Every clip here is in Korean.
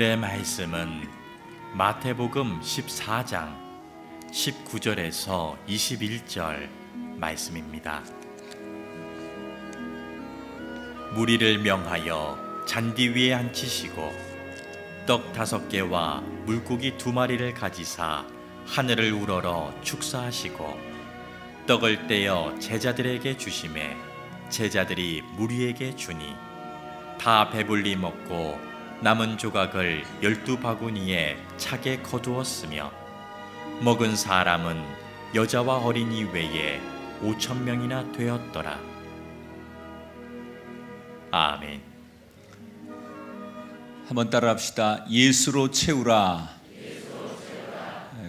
오늘의 말씀은 마태복음 14장 19절에서 21절 말씀입니다. 무리를 명하여 잔디 위에 앉히시고 떡 5개와 물고기 2마리를 가지사 하늘을 우러러 축사하시고 떡을 떼어 제자들에게 주시매 제자들이 무리에게 주니 다 배불리 먹고 남은 조각을 12바구니에 차게 거두었으며 먹은 사람은 여자와 어린이 외에 5,000명이나 되었더라. 아멘. 한번 따라합시다. 예수로 채우라.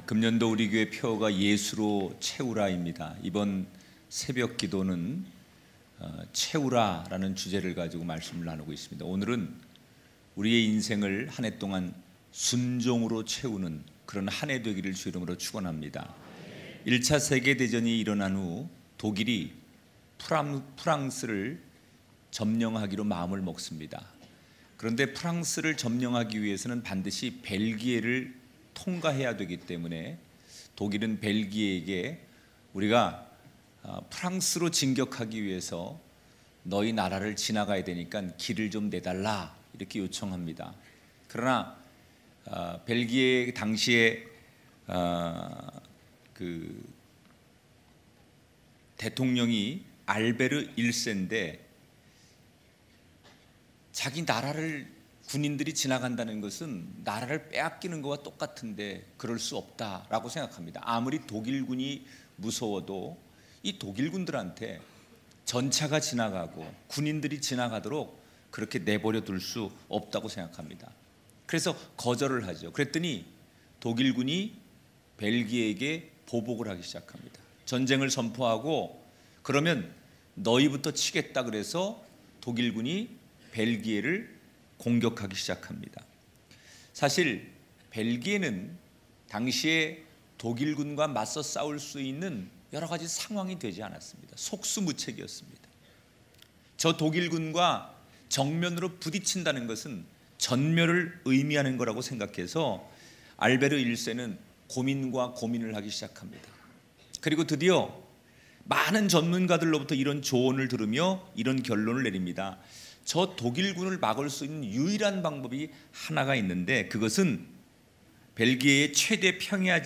금년도 우리 교회 표어가 예수로 채우라입니다. 이번 새벽 기도는 채우라라는 주제를 가지고 말씀을 나누고 있습니다. 오늘은 우리의 인생을 한 해 동안 순종으로 채우는 그런 한 해 되기를 주 이름으로 축원합니다. 1차 세계대전이 일어난 후 독일이 프랑스를 점령하기로 마음을 먹습니다. 그런데 프랑스를 점령하기 위해서는 반드시 벨기에를 통과해야 되기 때문에 독일은 벨기에에게 우리가 프랑스로 진격하기 위해서 너희 나라를 지나가야 되니까 길을 좀 내달라 이렇게 요청합니다. 그러나 벨기에 당시에 그 대통령이 알베르 1세인데 자기 나라를 군인들이 지나간다는 것은 나라를 빼앗기는 것과 똑같은데 그럴 수 없다라고 생각합니다. 아무리 독일군이 무서워도 이 독일군들한테 전차가 지나가고 군인들이 지나가도록 그렇게 내버려 둘 수 없다고 생각합니다. 그래서 거절을 하죠. 그랬더니 독일군이 벨기에에게 보복을 하기 시작합니다. 전쟁을 선포하고 그러면 너희부터 치겠다 그래서 독일군이 벨기에를 공격하기 시작합니다. 사실 벨기에는 당시에 독일군과 맞서 싸울 수 있는 여러 가지 상황이 되지 않았습니다. 속수무책이었습니다. 저 독일군과 정면으로 부딪힌다는 것은 전멸을 의미하는 거라고 생각해서 알베르 1세는 고민과 고민을 하기 시작합니다. 그리고 드디어 많은 전문가들로부터 이런 조언을 들으며 이런 결론을 내립니다. 저 독일군을 막을 수 있는 유일한 방법이 하나가 있는데 그것은 벨기에의 최대 평야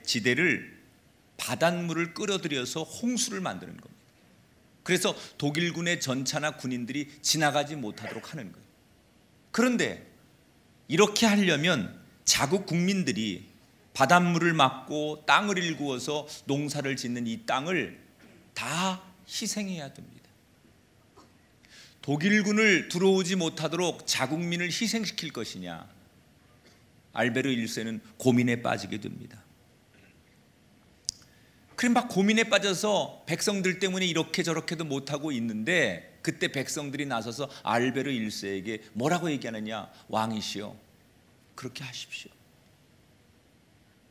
지대를 바닷물을 끌어들여서 홍수를 만드는 겁니다. 그래서 독일군의 전차나 군인들이 지나가지 못하도록 하는 거예요. 그런데 이렇게 하려면 자국 국민들이 바닷물을 막고 땅을 일구어서 농사를 짓는 이 땅을 다 희생해야 됩니다. 독일군을 들어오지 못하도록 자국민을 희생시킬 것이냐, 알베르 1세는 고민에 빠지게 됩니다. 그럼 막 고민에 빠져서 백성들 때문에 이렇게 저렇게도 못하고 있는데 그때 백성들이 나서서 알베르 1세에게 뭐라고 얘기하느냐. 왕이시여, 그렇게 하십시오.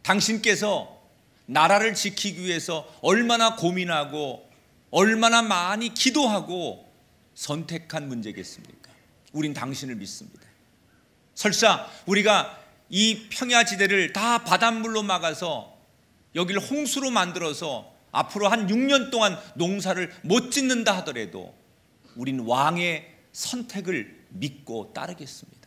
당신께서 나라를 지키기 위해서 얼마나 고민하고 얼마나 많이 기도하고 선택한 문제겠습니까? 우린 당신을 믿습니다. 설사 우리가 이 평야지대를 다 바닷물로 막아서 여기를 홍수로 만들어서 앞으로 한 6년 동안 농사를 못 짓는다 하더라도 우린 왕의 선택을 믿고 따르겠습니다.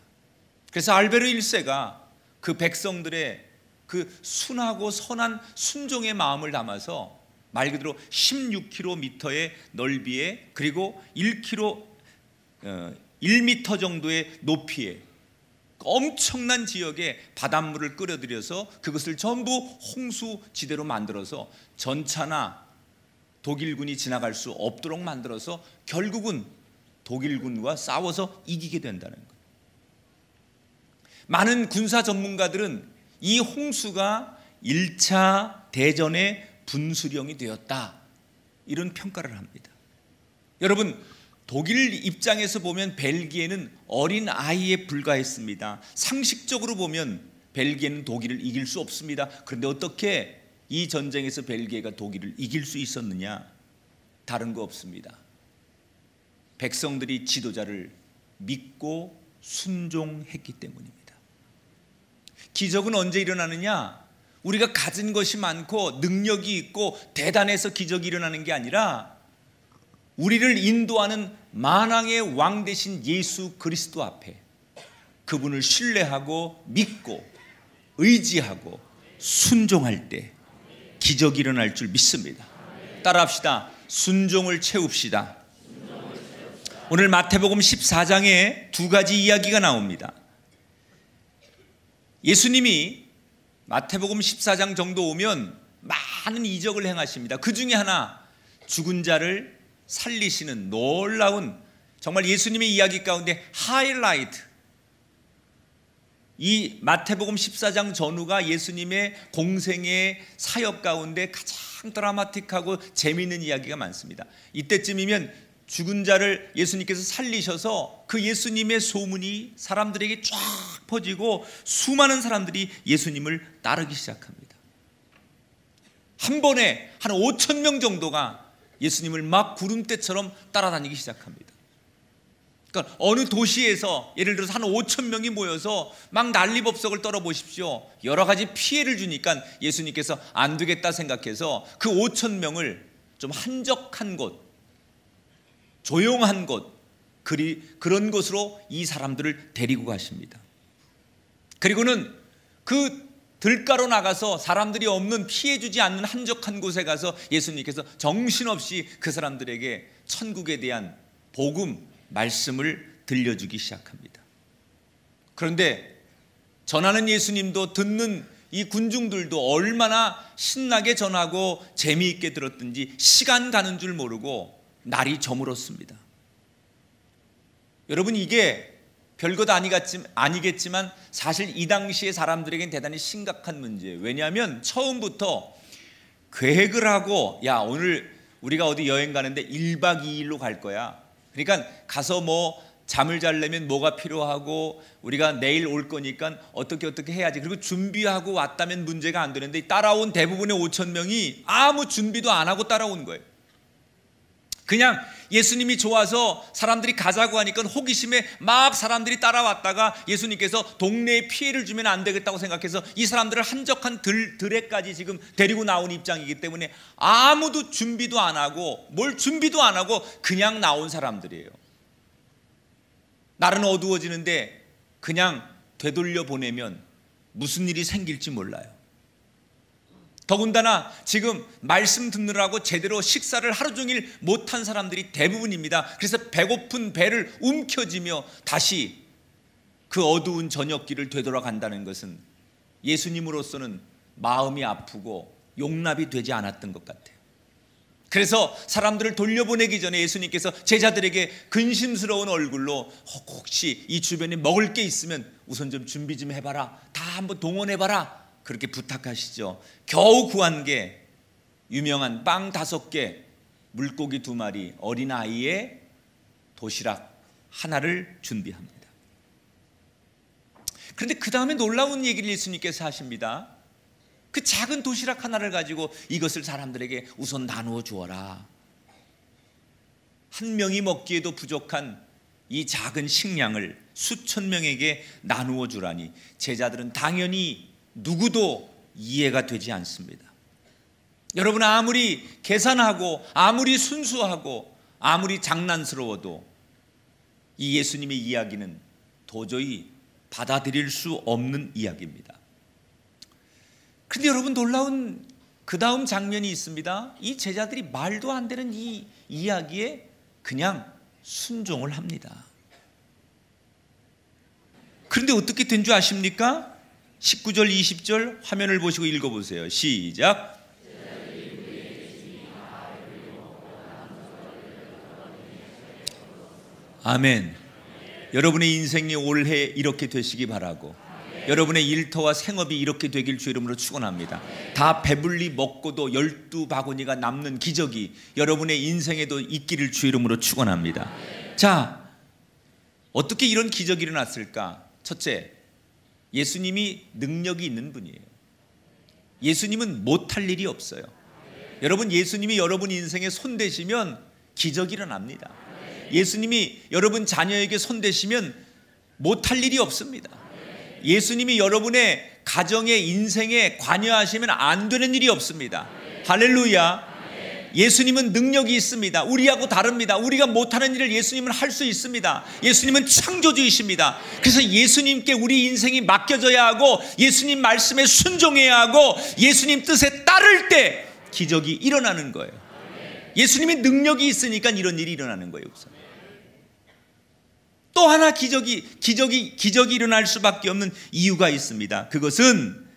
그래서 알베르 1세가 그 백성들의 그 순하고 선한 순종의 마음을 담아서 말 그대로 16km의 넓이에 그리고 1m 정도의 높이에 엄청난 지역에 바닷물을 끌어들여서 그것을 전부 홍수지대로 만들어서 전차나 독일군이 지나갈 수 없도록 만들어서 결국은 독일군과 싸워서 이기게 된다는 거예요. 많은 군사 전문가들은 이 홍수가 1차 대전의 분수령이 되었다, 이런 평가를 합니다. 여러분, 독일 입장에서 보면 벨기에는 어린 아이에 불과했습니다. 상식적으로 보면 벨기에는 독일을 이길 수 없습니다. 그런데 어떻게 이 전쟁에서 벨기에가 독일을 이길 수 있었느냐? 다른 거 없습니다. 백성들이 지도자를 믿고 순종했기 때문입니다. 기적은 언제 일어나느냐? 우리가 가진 것이 많고 능력이 있고 대단해서 기적이 일어나는 게 아니라 우리를 인도하는 만왕의 왕 되신 예수 그리스도 앞에 그분을 신뢰하고 믿고 의지하고 순종할 때 기적이 일어날 줄 믿습니다. 따라합시다. 순종을 채웁시다. 오늘 마태복음 14장에 두 가지 이야기가 나옵니다. 예수님이 마태복음 14장 정도 오면 많은 이적을 행하십니다. 그 중에 하나, 죽은 자를 살리시는 놀라운, 정말 예수님의 이야기 가운데 하이라이트, 이 마태복음 14장 전후가 예수님의 공생의 사역 가운데 가장 드라마틱하고 재미있는 이야기가 많습니다. 이때쯤이면 죽은 자를 예수님께서 살리셔서 그 예수님의 소문이 사람들에게 쫙 퍼지고 수많은 사람들이 예수님을 따르기 시작합니다. 한 번에 한 5천 명 정도가 예수님을 막 구름대처럼 따라다니기 시작합니다. 그러니까 어느 도시에서 예를 들어서 한 5천 명이 모여서 막 난리법석을 떨어보십시오. 여러 가지 피해를 주니까 예수님께서 안 되겠다 생각해서 그 5천 명을 좀 한적한 곳, 조용한 곳, 그런 곳으로 이 사람들을 데리고 가십니다. 그리고는 그 들가로 나가서 사람들이 없는, 피해 주지 않는 한적한 곳에 가서 예수님께서 정신없이 그 사람들에게 천국에 대한 복음, 말씀을 들려주기 시작합니다. 그런데 전하는 예수님도 듣는 이 군중들도 얼마나 신나게 전하고 재미있게 들었든지 시간 가는 줄 모르고 날이 저물었습니다. 여러분, 이게 별것 아니겠지만 사실 이 당시의 사람들에겐 대단히 심각한 문제예요. 왜냐하면 처음부터 계획을 하고, 야, 오늘 우리가 어디 여행 가는데 1박 2일로 갈 거야. 그러니까 가서 뭐 잠을 자려면 뭐가 필요하고 우리가 내일 올 거니까 어떻게 해야지. 그리고 준비하고 왔다면 문제가 안 되는데 따라온 대부분의 5천 명이 아무 준비도 안 하고 따라온 거예요. 그냥 예수님이 좋아서 사람들이 가자고 하니까 호기심에 막 사람들이 따라왔다가 예수님께서 동네에 피해를 주면 안 되겠다고 생각해서 이 사람들을 한적한 들에까지 지금 데리고 나온 입장이기 때문에 아무도 준비도 안 하고 뭘 준비도 안 하고 그냥 나온 사람들이에요. 날은 어두워지는데 그냥 되돌려 보내면 무슨 일이 생길지 몰라요. 더군다나 지금 말씀 듣느라고 제대로 식사를 하루 종일 못한 사람들이 대부분입니다. 그래서 배고픈 배를 움켜쥐며 다시 그 어두운 저녁길을 되돌아간다는 것은 예수님으로서는 마음이 아프고 용납이 되지 않았던 것 같아요. 그래서 사람들을 돌려보내기 전에 예수님께서 제자들에게 근심스러운 얼굴로 혹시 이 주변에 먹을 게 있으면 우선 좀 준비 좀 해봐라, 다 한번 동원해봐라, 그렇게 부탁하시죠. 겨우 구한 게 유명한 빵 5개, 물고기 2마리, 어린아이의 도시락 하나를 준비합니다. 그런데 그 다음에 놀라운 얘기를 예수님께서 하십니다. 그 작은 도시락 하나를 가지고 이것을 사람들에게 우선 나누어 주어라. 한 명이 먹기에도 부족한 이 작은 식량을 수천 명에게 나누어 주라니 제자들은 당연히 누구도 이해가 되지 않습니다. 여러분, 아무리 계산하고 아무리 순수하고 아무리 장난스러워도 이 예수님의 이야기는 도저히 받아들일 수 없는 이야기입니다. 그런데 여러분, 놀라운 그 다음 장면이 있습니다. 이 제자들이 말도 안 되는 이 이야기에 그냥 순종을 합니다. 그런데 어떻게 된 줄 아십니까? 19절 20절 화면을 보시고 읽어보세요. 시작. 아멘. 여러분의 인생이 올해 이렇게 되시기 바라고, 여러분의 일터와 생업이 이렇게 되길 주 이름으로 축원합니다. 다 배불리 먹고도 12바구니가 남는 기적이 여러분의 인생에도 있기를 주 이름으로 축원합니다. 자, 어떻게 이런 기적이 일어났을까? 첫째, 예수님이 능력이 있는 분이에요. 예수님은 못할 일이 없어요. 여러분, 예수님이 여러분 인생에 손대시면 기적이 일어납니다. 예수님이 여러분 자녀에게 손대시면 못할 일이 없습니다. 예수님이 여러분의 가정의 인생에 관여하시면 안 되는 일이 없습니다. 할렐루야. 예수님은 능력이 있습니다. 우리하고 다릅니다. 우리가 못하는 일을 예수님은 할 수 있습니다. 예수님은 창조주이십니다. 그래서 예수님께 우리 인생이 맡겨져야 하고 예수님 말씀에 순종해야 하고 예수님 뜻에 따를 때 기적이 일어나는 거예요. 예수님의 능력이 있으니까 이런 일이 일어나는 거예요. 우선. 또 하나 기적이 일어날 수밖에 없는 이유가 있습니다. 그것은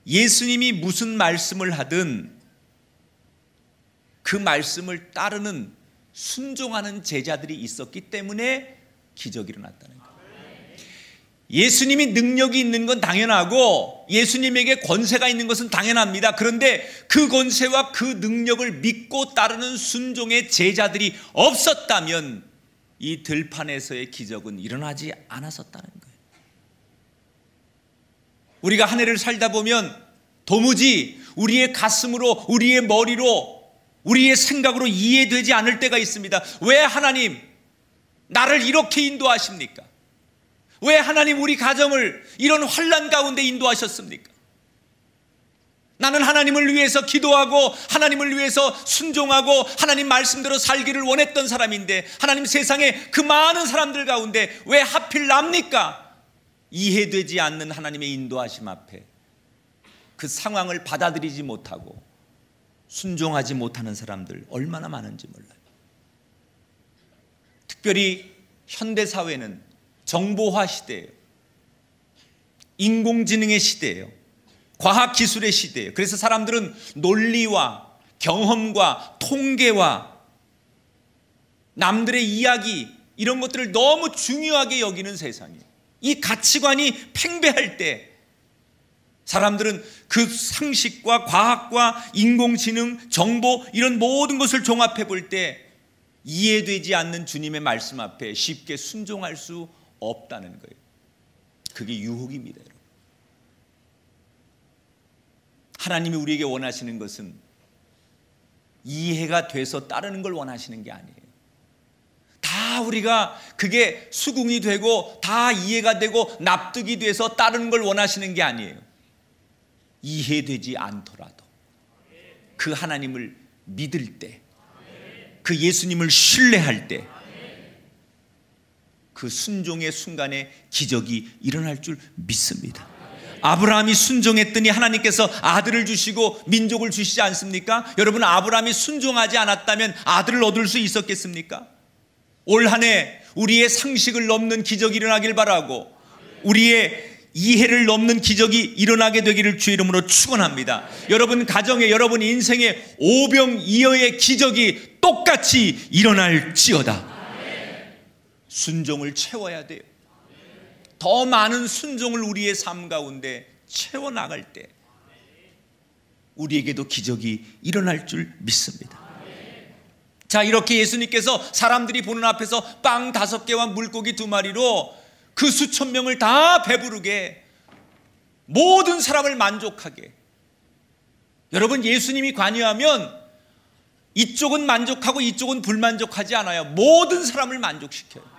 예수님이 무슨 말씀을 하든 그 말씀을 따르는 순종하는 제자들이 있었기 때문에 기적이 일어났다는 거예요. 예수님이 능력이 있는 건 당연하고 예수님에게 권세가 있는 것은 당연합니다. 그런데 그 권세와 그 능력을 믿고 따르는 순종의 제자들이 없었다면 이 들판에서의 기적은 일어나지 않았었다는 거예요. 우리가 한 해를 살다 보면 도무지 우리의 가슴으로, 우리의 머리로, 우리의 생각으로 이해되지 않을 때가 있습니다. 왜 하나님 나를 이렇게 인도하십니까? 왜 하나님 우리 가정을 이런 환난 가운데 인도하셨습니까? 나는 하나님을 위해서 기도하고 하나님을 위해서 순종하고 하나님 말씀대로 살기를 원했던 사람인데 하나님 세상에 그 많은 사람들 가운데 왜 하필 납니까? 이해되지 않는 하나님의 인도하심 앞에 그 상황을 받아들이지 못하고 순종하지 못하는 사람들 얼마나 많은지 몰라요. 특별히 현대사회는 정보화 시대예요. 인공지능의 시대예요. 과학기술의 시대예요. 그래서 사람들은 논리와 경험과 통계와 남들의 이야기 이런 것들을 너무 중요하게 여기는 세상이에요. 이 가치관이 팽배할 때 사람들은 그 상식과 과학과 인공지능, 정보 이런 모든 것을 종합해 볼 때 이해되지 않는 주님의 말씀 앞에 쉽게 순종할 수 없다는 거예요. 그게 유혹입니다. 여러분. 하나님이 우리에게 원하시는 것은 이해가 돼서 따르는 걸 원하시는 게 아니에요. 다 우리가 그게 수긍이 되고 다 이해가 되고 납득이 돼서 따르는 걸 원하시는 게 아니에요. 이해되지 않더라도 그 하나님을 믿을 때, 그 예수님을 신뢰할 때 그 순종의 순간에 기적이 일어날 줄 믿습니다. 아브라함이 순종했더니 하나님께서 아들을 주시고 민족을 주시지 않습니까? 여러분, 아브라함이 순종하지 않았다면 아들을 얻을 수 있었겠습니까? 올 한 해 우리의 상식을 넘는 기적이 일어나길 바라고 우리의 이해를 넘는 기적이 일어나게 되기를 주의 이름으로 축원합니다. 여러분 가정에, 여러분 인생에 오병이어의 기적이 똑같이 일어날지어다. 순종을 채워야 돼요. 더 많은 순종을 우리의 삶 가운데 채워나갈 때 우리에게도 기적이 일어날 줄 믿습니다. 자, 이렇게 예수님께서 사람들이 보는 앞에서 빵 5개와 물고기 2마리로 그 수천 명을 다 배부르게, 모든 사람을 만족하게. 여러분, 예수님이 관여하면 이쪽은 만족하고 이쪽은 불만족하지 않아요. 모든 사람을 만족시켜요.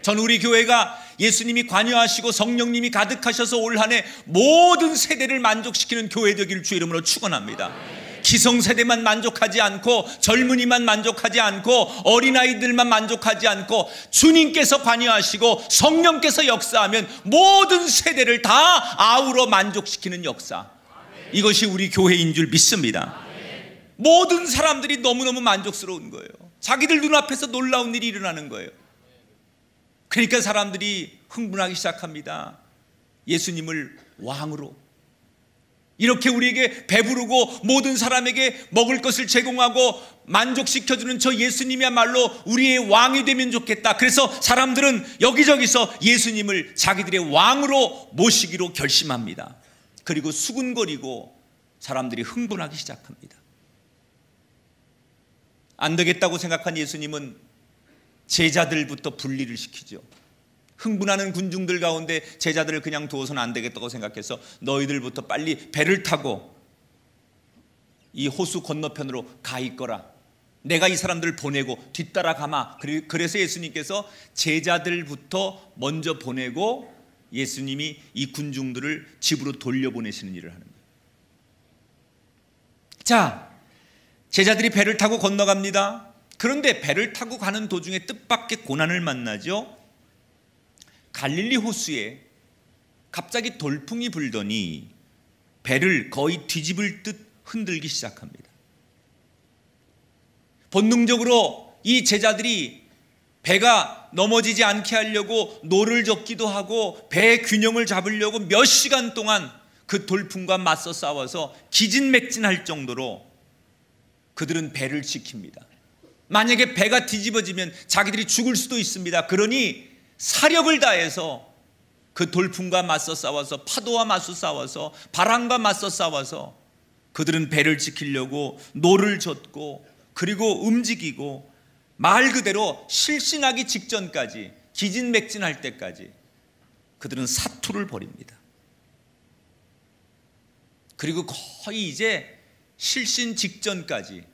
전 우리 교회가 예수님이 관여하시고 성령님이 가득하셔서 올 한 해 모든 세대를 만족시키는 교회 되기를 주의 이름으로 축원합니다. 기성세대만 만족하지 않고 젊은이만 만족하지 않고 어린아이들만 만족하지 않고 주님께서 관여하시고 성령께서 역사하면 모든 세대를 다 아우러 만족시키는 역사, 이것이 우리 교회인 줄 믿습니다. 모든 사람들이 너무너무 만족스러운 거예요. 자기들 눈앞에서 놀라운 일이 일어나는 거예요. 그러니까 사람들이 흥분하기 시작합니다. 예수님을 왕으로, 이렇게 우리에게 배부르고 모든 사람에게 먹을 것을 제공하고 만족시켜주는 저 예수님이야말로 우리의 왕이 되면 좋겠다. 그래서 사람들은 여기저기서 예수님을 자기들의 왕으로 모시기로 결심합니다. 그리고 수군거리고 사람들이 흥분하기 시작합니다. 안 되겠다고 생각한 예수님은 제자들부터 분리를 시키죠. 흥분하는 군중들 가운데 제자들을 그냥 두어서는 안 되겠다고 생각해서 너희들부터 빨리 배를 타고 이 호수 건너편으로 가 있거라. 내가 이 사람들을 보내고 뒤따라 가마. 그래서 예수님께서 제자들부터 먼저 보내고 예수님이 이 군중들을 집으로 돌려보내시는 일을 하는 거예요. 자, 제자들이 배를 타고 건너갑니다. 그런데 배를 타고 가는 도중에 뜻밖의 고난을 만나죠. 갈릴리 호수에 갑자기 돌풍이 불더니 배를 거의 뒤집을 듯 흔들기 시작합니다. 본능적으로 이 제자들이 배가 넘어지지 않게 하려고 노를 젓기도 하고 배의 균형을 잡으려고 몇 시간 동안 그 돌풍과 맞서 싸워서 기진맥진할 정도로 그들은 배를 지킵니다. 만약에 배가 뒤집어지면 자기들이 죽을 수도 있습니다. 그러니 사력을 다해서 그 돌풍과 맞서 싸워서, 파도와 맞서 싸워서, 바람과 맞서 싸워서 그들은 배를 지키려고 노를 젓고 그리고 움직이고 말 그대로 실신하기 직전까지, 기진맥진할 때까지 그들은 사투를 벌입니다. 그리고 거의 이제 실신 직전까지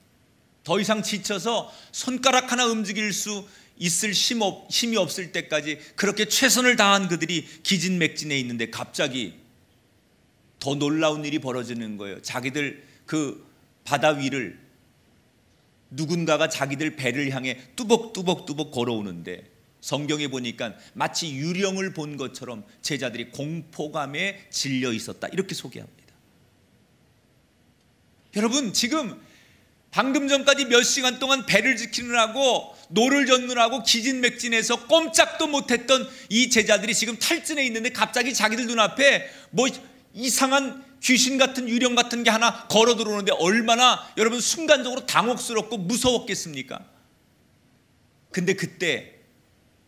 더 이상 지쳐서 손가락 하나 움직일 수 있을 힘이 없을 때까지 그렇게 최선을 다한 그들이 기진맥진해 있는데 갑자기 더 놀라운 일이 벌어지는 거예요. 자기들 그 바다 위를 누군가가 자기들 배를 향해 뚜벅뚜벅 걸어오는데 성경에 보니까 마치 유령을 본 것처럼 제자들이 공포감에 질려 있었다, 이렇게 소개합니다. 여러분, 지금 방금 전까지 몇 시간 동안 배를 지키느라고 노를 젓느라고 기진맥진해서 꼼짝도 못했던 이 제자들이 지금 탈진해 있는데 갑자기 자기들 눈앞에 뭐 이상한 귀신 같은 유령 같은 게 하나 걸어 들어오는데 얼마나 여러분 순간적으로 당혹스럽고 무서웠겠습니까? 근데 그때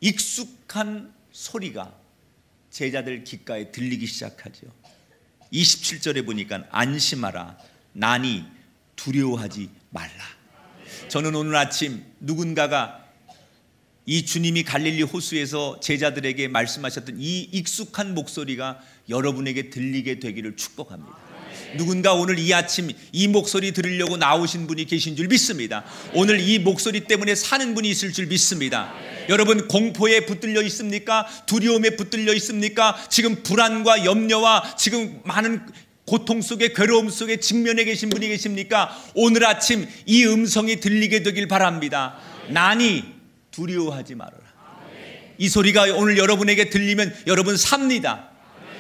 익숙한 소리가 제자들 귓가에 들리기 시작하죠. 27절에 보니까 안심하라, 나니 두려워하지 말라. 저는 오늘 아침 누군가가 이 주님이 갈릴리 호수에서 제자들에게 말씀하셨던 이 익숙한 목소리가 여러분에게 들리게 되기를 축복합니다. 누군가 오늘 이 아침 이 목소리 들으려고 나오신 분이 계신 줄 믿습니다. 오늘 이 목소리 때문에 사는 분이 있을 줄 믿습니다. 여러분, 공포에 붙들려 있습니까? 두려움에 붙들려 있습니까? 지금 불안과 염려와 지금 많은 고통 속에, 괴로움 속에 직면해 계신 분이 계십니까? 오늘 아침 이 음성이 들리게 되길 바랍니다. 나니 두려워하지 말아라. 이 소리가 오늘 여러분에게 들리면 여러분 삽니다.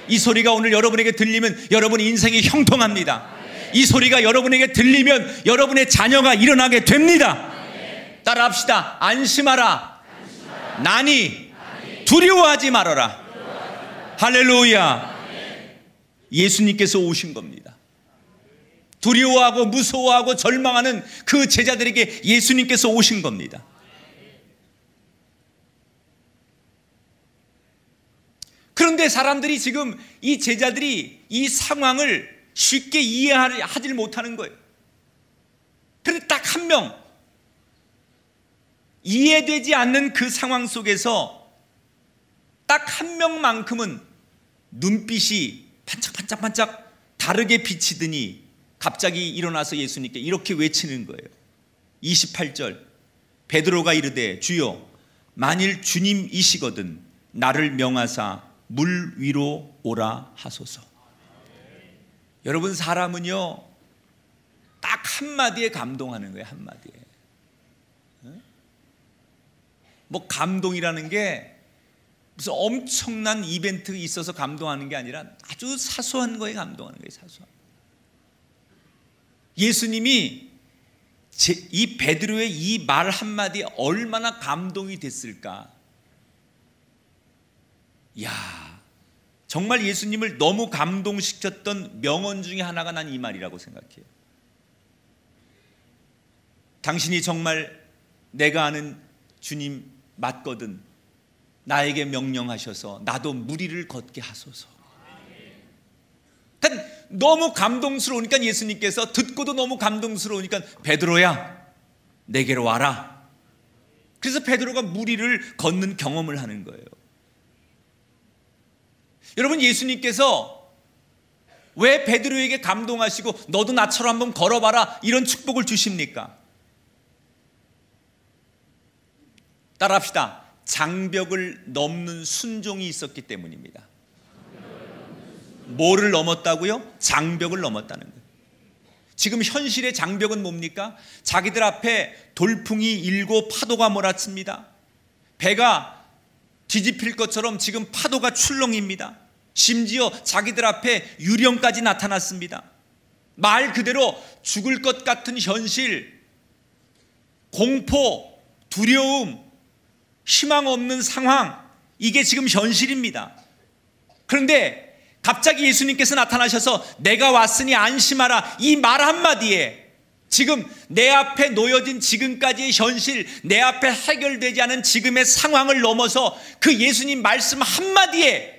이 소리가 오늘 여러분에게 들리면 여러분 인생이 형통합니다. 이 소리가 여러분에게 들리면 여러분의 자녀가 일어나게 됩니다. 따라합시다. 안심하라, 나니 두려워하지 말아라. 할렐루야. 예수님께서 오신 겁니다. 두려워하고 무서워하고 절망하는 그 제자들에게 예수님께서 오신 겁니다. 그런데 사람들이 지금 이 제자들이 이 상황을 쉽게 이해하지 못하는 거예요. 그런데 딱 한 명, 이해되지 않는 그 상황 속에서 딱 한 명만큼은 눈빛이 반짝반짝반짝 다르게 비치더니 갑자기 일어나서 예수님께 이렇게 외치는 거예요. 28절, 베드로가 이르되 주여, 만일 주님이시거든 나를 명하사 물 위로 오라 하소서. 여러분, 사람은요 딱 한마디에 감동하는 거예요. 한마디에. 뭐 감동이라는 게 무슨 엄청난 이벤트 있어서 감동하는 게 아니라 아주 사소한 거에 감동하는 거예요. 사소한. 예수님이 이 베드로의 이 말 한마디에 얼마나 감동이 됐을까. 야, 정말 예수님을 너무 감동시켰던 명언 중에 하나가 난 이 말이라고 생각해요. 당신이 정말 내가 아는 주님 맞거든 나에게 명령하셔서 나도 무리를 걷게 하소서. 그러니까 너무 감동스러우니까 예수님께서, 듣고도 너무 감동스러우니까 베드로야 내게로 와라. 그래서 베드로가 무리를 걷는 경험을 하는 거예요. 여러분, 예수님께서 왜 베드로에게 감동하시고 너도 나처럼 한번 걸어봐라 이런 축복을 주십니까? 따라합시다. 장벽을 넘는 순종이 있었기 때문입니다. 뭐를 넘었다고요? 장벽을 넘었다는 거예요. 지금 현실의 장벽은 뭡니까? 자기들 앞에 돌풍이 일고 파도가 몰아칩니다. 배가 뒤집힐 것처럼 지금 파도가 출렁입니다. 심지어 자기들 앞에 유령까지 나타났습니다. 말 그대로 죽을 것 같은 현실, 공포, 두려움, 희망 없는 상황, 이게 지금 현실입니다. 그런데 갑자기 예수님께서 나타나셔서 내가 왔으니 안심하라, 이 말 한마디에 지금 내 앞에 놓여진 지금까지의 현실, 내 앞에 해결되지 않은 지금의 상황을 넘어서 그 예수님 말씀 한마디에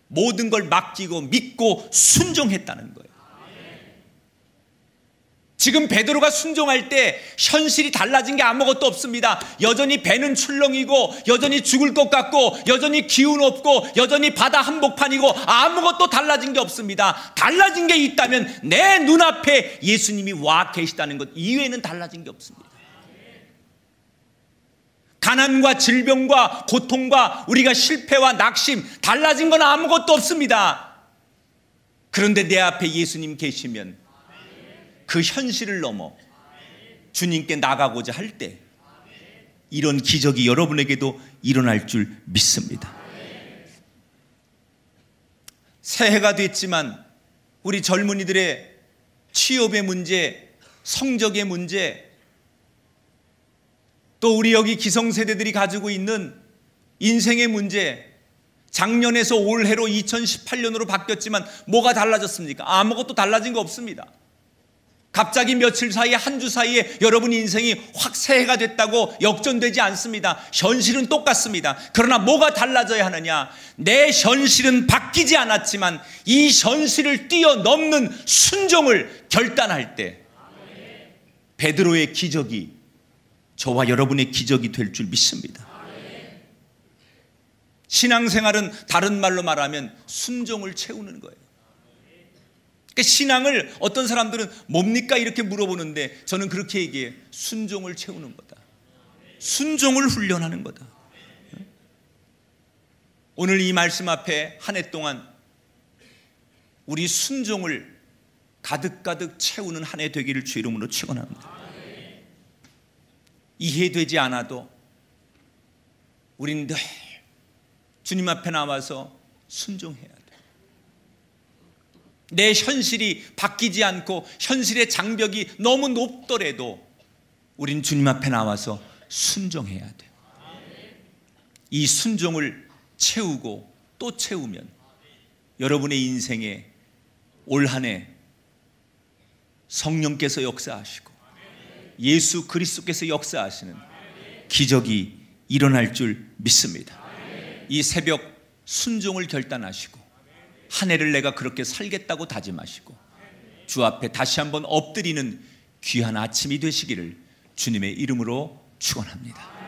모든 걸 맡기고 믿고 순종했다는 거예요. 지금 베드로가 순종할 때 현실이 달라진 게 아무것도 없습니다. 여전히 배는 출렁이고 여전히 죽을 것 같고 여전히 기운 없고 여전히 바다 한복판이고 아무것도 달라진 게 없습니다. 달라진 게 있다면 내 눈앞에 예수님이 와 계시다는 것 이외에는 달라진 게 없습니다. 가난과 질병과 고통과 우리가 실패와 낙심, 달라진 건 아무것도 없습니다. 그런데 내 앞에 예수님 계시면 그 현실을 넘어 주님께 나가고자 할 때 이런 기적이 여러분에게도 일어날 줄 믿습니다. 새해가 됐지만 우리 젊은이들의 취업의 문제, 성적의 문제, 또 우리 여기 기성세대들이 가지고 있는 인생의 문제, 작년에서 올해로 2018년으로 바뀌었지만 뭐가 달라졌습니까? 아무것도 달라진 거 없습니다. 갑자기 며칠 사이에 한 주 사이에 여러분 인생이 확 새해가 됐다고 역전되지 않습니다. 현실은 똑같습니다. 그러나 뭐가 달라져야 하느냐? 내 현실은 바뀌지 않았지만 이 현실을 뛰어넘는 순종을 결단할 때 베드로의 기적이 저와 여러분의 기적이 될 줄 믿습니다. 신앙생활은 다른 말로 말하면 순종을 채우는 거예요. 신앙을 어떤 사람들은 뭡니까 이렇게 물어보는데 저는 그렇게 얘기해요. 순종을 채우는 거다. 순종을 훈련하는 거다. 오늘 이 말씀 앞에 한 해 동안 우리 순종을 가득가득 채우는 한 해 되기를 주 이름으로 축원합니다. 이해되지 않아도 우리는 늘 주님 앞에 나와서 순종해야 돼. 내 현실이 바뀌지 않고 현실의 장벽이 너무 높더라도 우린 주님 앞에 나와서 순종해야 돼요. 이 순종을 채우고 또 채우면 여러분의 인생에 올 한 해 성령께서 역사하시고 예수 그리스도께서 역사하시는 기적이 일어날 줄 믿습니다. 이 새벽 순종을 결단하시고 한 해를 내가 그렇게 살겠다고 다짐하시고 주 앞에 다시 한번 엎드리는 귀한 아침이 되시기를 주님의 이름으로 축원합니다.